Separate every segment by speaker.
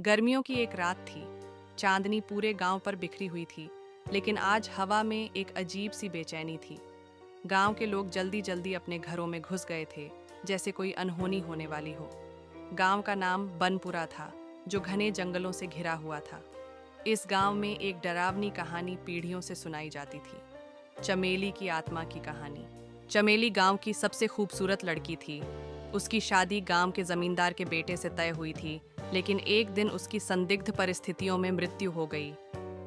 Speaker 1: गर्मियों की एक रात थी। चांदनी पूरे गांव पर बिखरी हुई थी, लेकिन आज हवा में एक अजीब सी बेचैनी थी। गांव के लोग जल्दी जल्दी अपने घरों में घुस गए थे, जैसे कोई अनहोनी होने वाली हो। गांव का नाम बनपुरा था, जो घने जंगलों से घिरा हुआ था। इस गांव में एक डरावनी कहानी पीढ़ियों से सुनाई जाती थी, चमेली की आत्मा की कहानी। चमेली गांव की सबसे खूबसूरत लड़की थी। उसकी शादी गांव के जमींदार के बेटे से तय हुई थी, लेकिन एक दिन उसकी संदिग्ध परिस्थितियों में मृत्यु हो गई।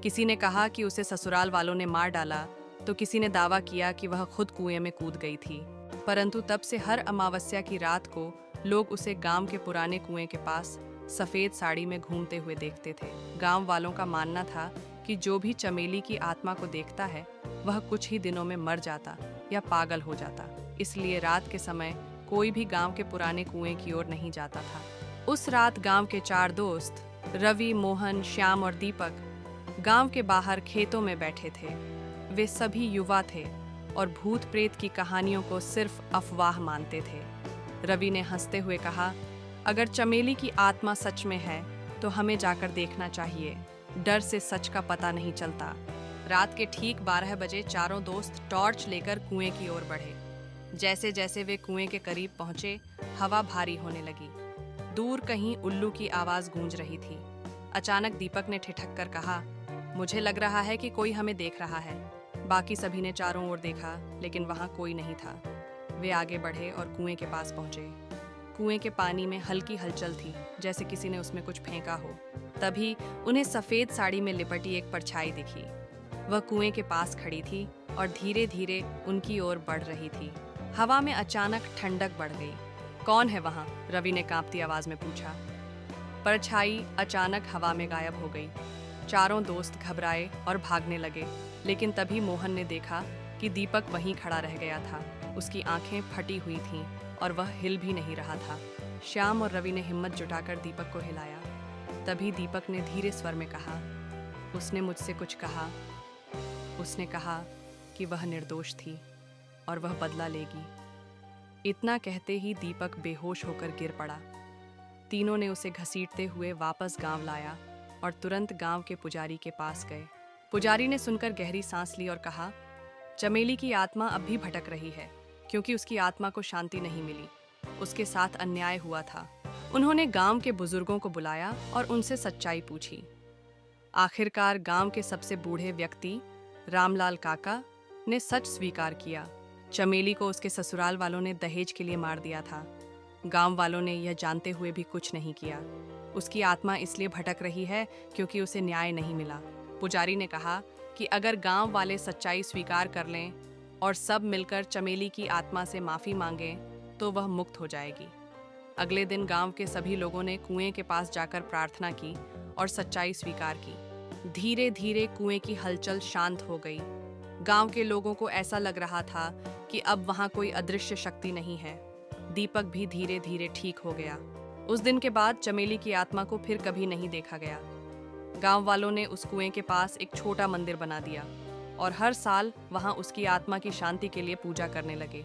Speaker 1: किसी ने कहा कि उसे ससुराल वालों ने मार डाला, तो किसी ने दावा किया कि वह खुद कुएं में कूद गई थी। परंतु तब से हर अमावस्या की रात को लोग उसे गांव के पुराने कुएं के पास सफेद साड़ी में घूमते हुए देखते थे। गांव वालों का मानना था कि जो भी चमेली की आत्मा को देखता है, वह कुछ ही दिनों में मर जाता या पागल हो जाता। इसलिए रात के समय कोई भी गांव के पुराने कुएं की ओर नहीं जाता था। उस रात गांव के 4 दोस्त, रवि, मोहन, श्याम और दीपक, गांव के बाहर खेतों में बैठे थे। वे सभी युवा थे और भूत प्रेत की कहानियों को सिर्फ अफवाह मानते थे। रवि ने हंसते हुए कहा, अगर चमेली की आत्मा सच में है तो हमें जाकर देखना चाहिए। डर से सच का पता नहीं चलता। रात के ठीक 12 बजे चारों दोस्त टॉर्च लेकर कुएं की ओर बढ़े। जैसे जैसे वे कुएं के करीब पहुंचे, हवा भारी होने लगी। दूर कहीं उल्लू की आवाज गूंज रही थी। अचानक दीपक ने ठिठक कर कहा, मुझे लग रहा है कि कोई हमें देख रहा है। बाकी सभी ने चारों ओर देखा, लेकिन वहां कोई नहीं था। वे आगे बढ़े और कुएं के पास पहुंचे। कुएं के पानी में हल्की हलचल थी, जैसे किसी ने उसमें कुछ फेंका हो। तभी उन्हें सफेद साड़ी में लिपटी एक परछाई दिखी। वह कुएं के पास खड़ी थी और धीरे धीरे उनकी ओर बढ़ रही थी। हवा में अचानक ठंडक बढ़ गई। कौन है वहां? रवि ने कांपती आवाज में पूछा। परछाई अचानक हवा में गायब हो गई। चारों दोस्त घबराए और भागने लगे, लेकिन तभी मोहन ने देखा कि दीपक वहीं खड़ा रह गया था। उसकी आंखें फटी हुई थीं और वह हिल भी नहीं रहा था। श्याम और रवि ने हिम्मत जुटाकर दीपक को हिलाया। तभी दीपक ने धीरे स्वर में कहा, उसने मुझसे कुछ कहा। उसने कहा कि वह निर्दोष थी और वह बदला लेगी। इतना कहते ही दीपक बेहोश होकर गिर पड़ा। तीनों ने उसे घसीटते हुए वापस गांव लाया और तुरंत गांव के पुजारी के पास गए। पुजारी ने सुनकर गहरी सांस ली और कहा, चमेली की आत्मा अब भी भटक रही है, क्योंकि उसकी आत्मा को शांति नहीं मिली। उसके साथ अन्याय हुआ था। उन्होंने गांव के बुजुर्गों को बुलाया और उनसे सच्चाई पूछी। आखिरकार गांव के सबसे बूढ़े व्यक्ति रामलाल काका ने सच स्वीकार किया। चमेली को उसके ससुराल वालों ने दहेज के लिए मार दिया था। गांव वालों ने यह जानते हुए भी कुछ नहीं किया। उसकी आत्मा इसलिए भटक रही है क्योंकि उसे न्याय नहीं मिला। पुजारी ने कहा कि अगर गांव वाले सच्चाई स्वीकार कर लें और सब मिलकर चमेली की आत्मा से माफी मांगें, तो वह मुक्त हो जाएगी। अगले दिन गांव के सभी लोगों ने कुएं के पास जाकर प्रार्थना की और सच्चाई स्वीकार की। धीरे धीरे कुएं की हलचल शांत हो गई। गांव के लोगों को ऐसा लग रहा था कि अब वहां कोई अदृश्य शक्ति नहीं है। दीपक भी धीरे धीरे ठीक हो गया। उस दिन के बाद चमेली की आत्मा को फिर कभी नहीं देखा गया। गांव वालों ने उस कुएं के पास एक छोटा मंदिर बना दिया और हर साल वहां उसकी आत्मा की शांति के लिए पूजा करने लगे।